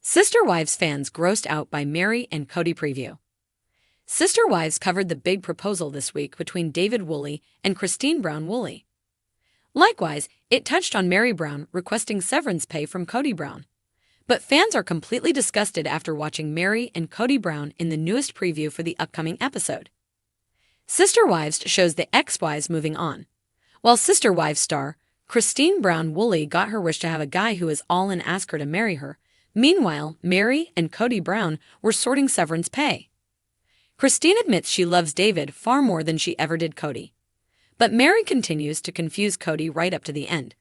Sister Wives fans grossed out by Meri and Kody preview. Sister Wives covered the big proposal this week between David Woolley and Cristin Brown Woolley. Likewise, it touched on Meri Brown requesting severance pay from Kody Brown. But fans are completely disgusted after watching Meri and Kody Brown in the newest preview for the upcoming episode. Sister Wives shows the ex-wives moving on, while Sister Wives star Cristin Brown Woolley got her wish to have a guy who is all in ask her to marry her. Meanwhile, Meri and Kody Brown were sorting severance pay. Cristin admits she loves David far more than she ever did Kody. But Meri continues to confuse Kody right up to the end.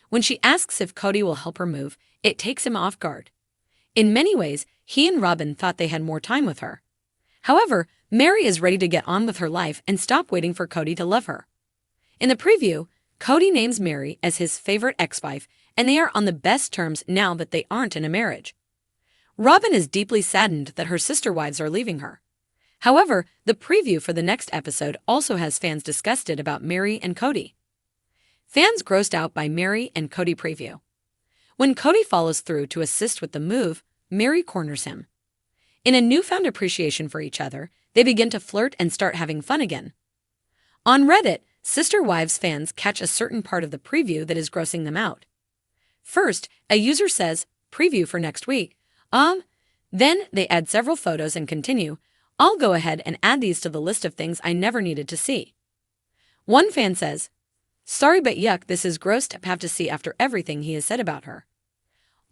When she asks if Kody will help her move, it takes him off guard. In many ways, he and Robin thought they had more time with her. However, Meri is ready to get on with her life and stop waiting for Kody to love her. In the preview, Kody names Meri as his favorite ex-wife, and they are on the best terms now that they aren't in a marriage. Robin is deeply saddened that her sister wives are leaving her. However, the preview for the next episode also has fans disgusted about Meri and Kody. Fans grossed out by Meri and Kody preview. When Kody follows through to assist with the move, Meri corners him. In a newfound appreciation for each other, they begin to flirt and start having fun again. On Reddit, Sister Wives fans catch a certain part of the preview that is grossing them out. First, a user says, "Preview for next week." Then they add several photos and continue, "I'll go ahead and add these to the list of things I never needed to see." One fan says, "Sorry but yuck, this is gross to have to see after everything he has said about her."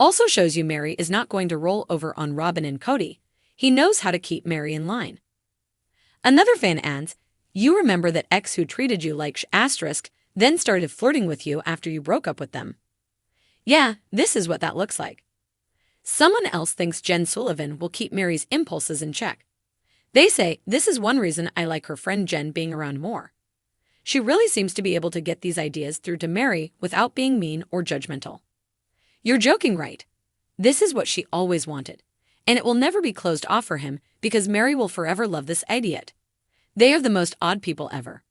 Also shows you Meri is not going to roll over on Robin and Kody. He knows how to keep Meri in line. Another fan adds, "You remember that ex who treated you like asterisk, then started flirting with you after you broke up with them. Yeah, this is what that looks like." Someone else thinks Jen Sullivan will keep Meri's impulses in check. They say, "This is one reason I like her friend Jen being around more. She really seems to be able to get these ideas through to Meri without being mean or judgmental." You're joking, right? This is what she always wanted, and it will never be closed off for him because Meri will forever love this idiot. They are the most odd people ever.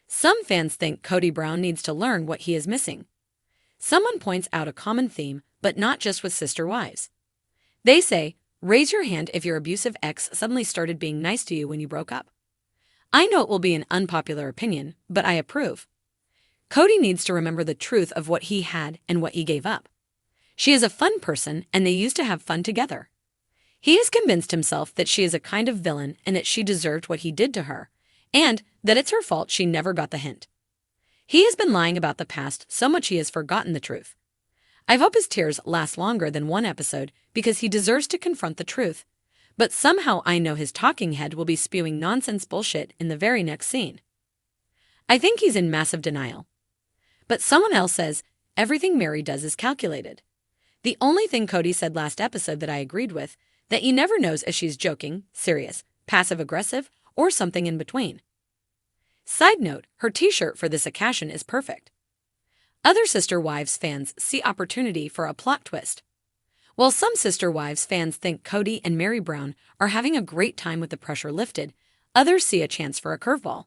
Some fans think Kody Brown needs to learn what he is missing. Someone points out a common theme, but not just with sister wives. They say, "Raise your hand if your abusive ex suddenly started being nice to you when you broke up." I know it will be an unpopular opinion, but I approve. Kody needs to remember the truth of what he had and what he gave up. She is a fun person, and they used to have fun together. He has convinced himself that she is a kind of villain and that she deserved what he did to her, and that it's her fault she never got the hint. He has been lying about the past so much he has forgotten the truth. I hope his tears last longer than one episode because he deserves to confront the truth. But somehow I know his talking head will be spewing nonsense bullshit in the very next scene. I think he's in massive denial. But someone else says, everything Meri does is calculated. The only thing Kody said last episode that I agreed with, that he never knows if she's joking, serious, passive-aggressive, or something in between. Side note, her t-shirt for this occasion is perfect. Other Sister Wives fans see opportunity for a plot twist. While some Sister Wives fans think Kody and Meri Brown are having a great time with the pressure lifted, others see a chance for a curveball.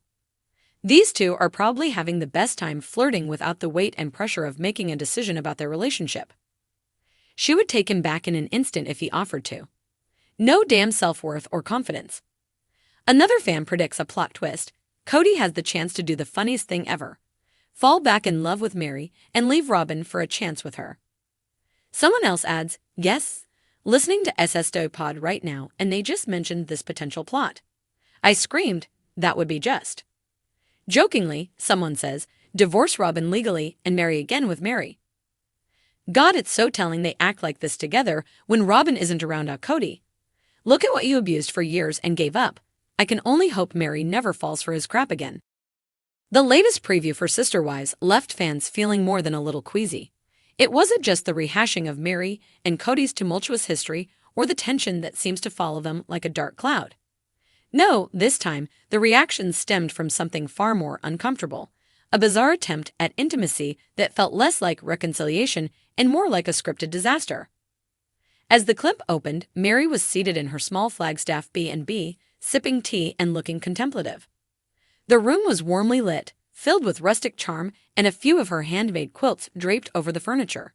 These two are probably having the best time flirting without the weight and pressure of making a decision about their relationship. She would take him back in an instant if he offered to. No damn self-worth or confidence. Another fan predicts a plot twist. Kody has the chance to do the funniest thing ever. Fall back in love with Meri and leave Robin for a chance with her. Someone else adds, "Yes, listening to SSDO Pod right now and they just mentioned this potential plot." I screamed, "That would be just." Jokingly, someone says, "Divorce Robin legally and marry again with Meri." God, it's so telling they act like this together when Robin isn't around Kody. Look at what you abused for years and gave up. I can only hope Meri never falls for his crap again. The latest preview for Sister Wives left fans feeling more than a little queasy. It wasn't just the rehashing of Meri and Kody's tumultuous history or the tension that seems to follow them like a dark cloud. No, this time, the reactions stemmed from something far more uncomfortable, a bizarre attempt at intimacy that felt less like reconciliation and more like a scripted disaster. As the clip opened, Meri was seated in her small Flagstaff B&B, sipping tea and looking contemplative. The room was warmly lit, filled with rustic charm and a few of her handmade quilts draped over the furniture.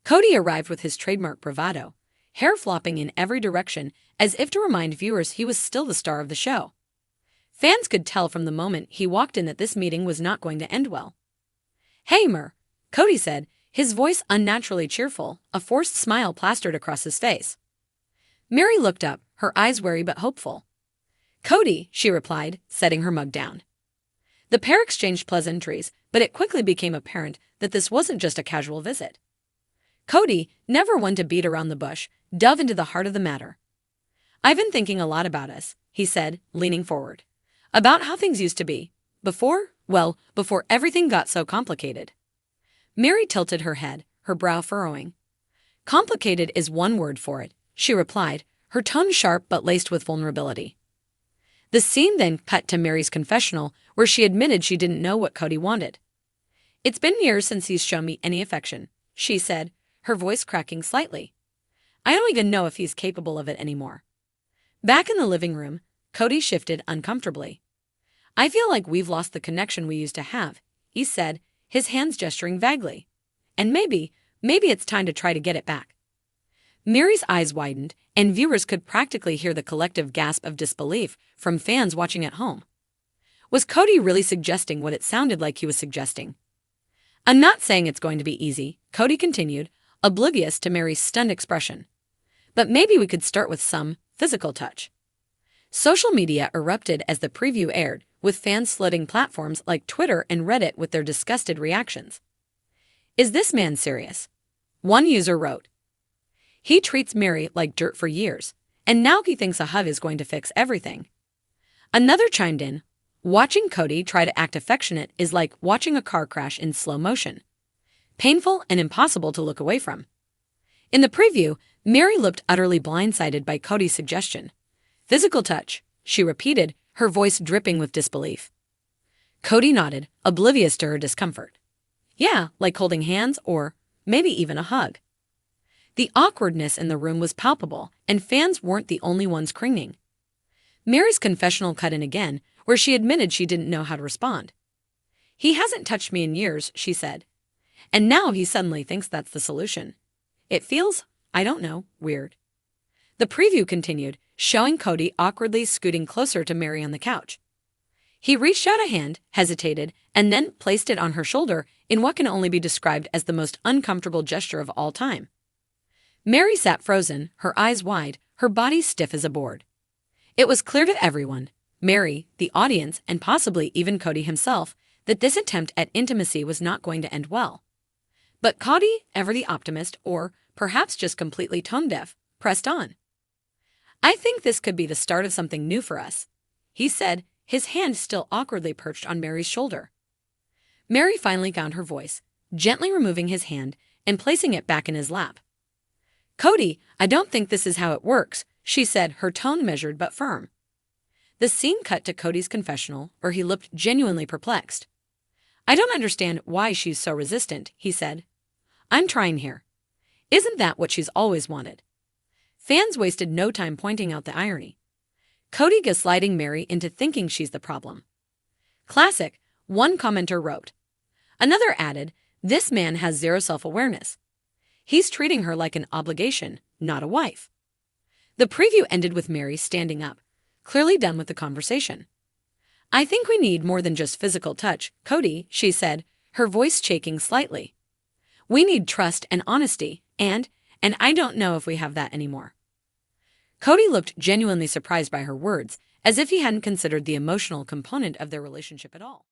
Kody arrived with his trademark bravado, hair flopping in every direction as if to remind viewers he was still the star of the show. Fans could tell from the moment he walked in that this meeting was not going to end well. "Hey, Mer," Kody said, his voice unnaturally cheerful, a forced smile plastered across his face. Meri looked up, her eyes wary but hopeful. "Kody," she replied, setting her mug down. The pair exchanged pleasantries, but it quickly became apparent that this wasn't just a casual visit. Kody, never one to beat around the bush, dove into the heart of the matter. "I've been thinking a lot about us," he said, leaning forward. "About how things used to be. Before everything got so complicated." Meri tilted her head, her brow furrowing. "Complicated is one word for it," she replied, her tone sharp but laced with vulnerability. The scene then cut to Meri's confessional, where she admitted she didn't know what Kody wanted. "It's been years since he's shown me any affection," she said, her voice cracking slightly. "I don't even know if he's capable of it anymore." Back in the living room, Kody shifted uncomfortably. "I feel like we've lost the connection we used to have," he said, his hands gesturing vaguely. "And maybe it's time to try to get it back." Meri's eyes widened, and viewers could practically hear the collective gasp of disbelief from fans watching at home. Was Kody really suggesting what it sounded like he was suggesting? "I'm not saying it's going to be easy," Kody continued, oblivious to Meri's stunned expression. "But maybe we could start with some physical touch." Social media erupted as the preview aired, with fans flooding platforms like Twitter and Reddit with their disgusted reactions. "Is this man serious?" One user wrote. "He treats Meri like dirt for years, and now he thinks a hug is going to fix everything." Another chimed in, "Watching Kody try to act affectionate is like watching a car crash in slow motion. Painful and impossible to look away from." In the preview, Meri looked utterly blindsided by Kody's suggestion. "Physical touch," she repeated, her voice dripping with disbelief. Kody nodded, oblivious to her discomfort. "Yeah, like holding hands or maybe even a hug." The awkwardness in the room was palpable, and fans weren't the only ones cringing. Meri's confessional cut in again, where she admitted she didn't know how to respond. "He hasn't touched me in years," she said. "And now he suddenly thinks that's the solution. It feels, I don't know, weird." The preview continued, showing Kody awkwardly scooting closer to Meri on the couch. He reached out a hand, hesitated, and then placed it on her shoulder in what can only be described as the most uncomfortable gesture of all time. Meri sat frozen, her eyes wide, her body stiff as a board. It was clear to everyone, Meri, the audience, and possibly even Kody himself, that this attempt at intimacy was not going to end well. But Kody, ever the optimist, or perhaps just completely tone-deaf, pressed on. "I think this could be the start of something new for us," he said, his hand still awkwardly perched on Meri's shoulder. Meri finally found her voice, gently removing his hand and placing it back in his lap. "Kody, I don't think this is how it works," she said, her tone measured but firm. The scene cut to Kody's confessional, where he looked genuinely perplexed. "I don't understand why she's so resistant," he said. "I'm trying here. Isn't that what she's always wanted?" Fans wasted no time pointing out the irony. Kody gaslighting Meri into thinking she's the problem. "Classic," one commenter wrote. Another added, "This man has zero self-awareness. He's treating her like an obligation, not a wife." The preview ended with Meri standing up, clearly done with the conversation. "I think we need more than just physical touch, Kody," she said, her voice shaking slightly. "We need trust and honesty, and I don't know if we have that anymore." Kody looked genuinely surprised by her words, as if he hadn't considered the emotional component of their relationship at all.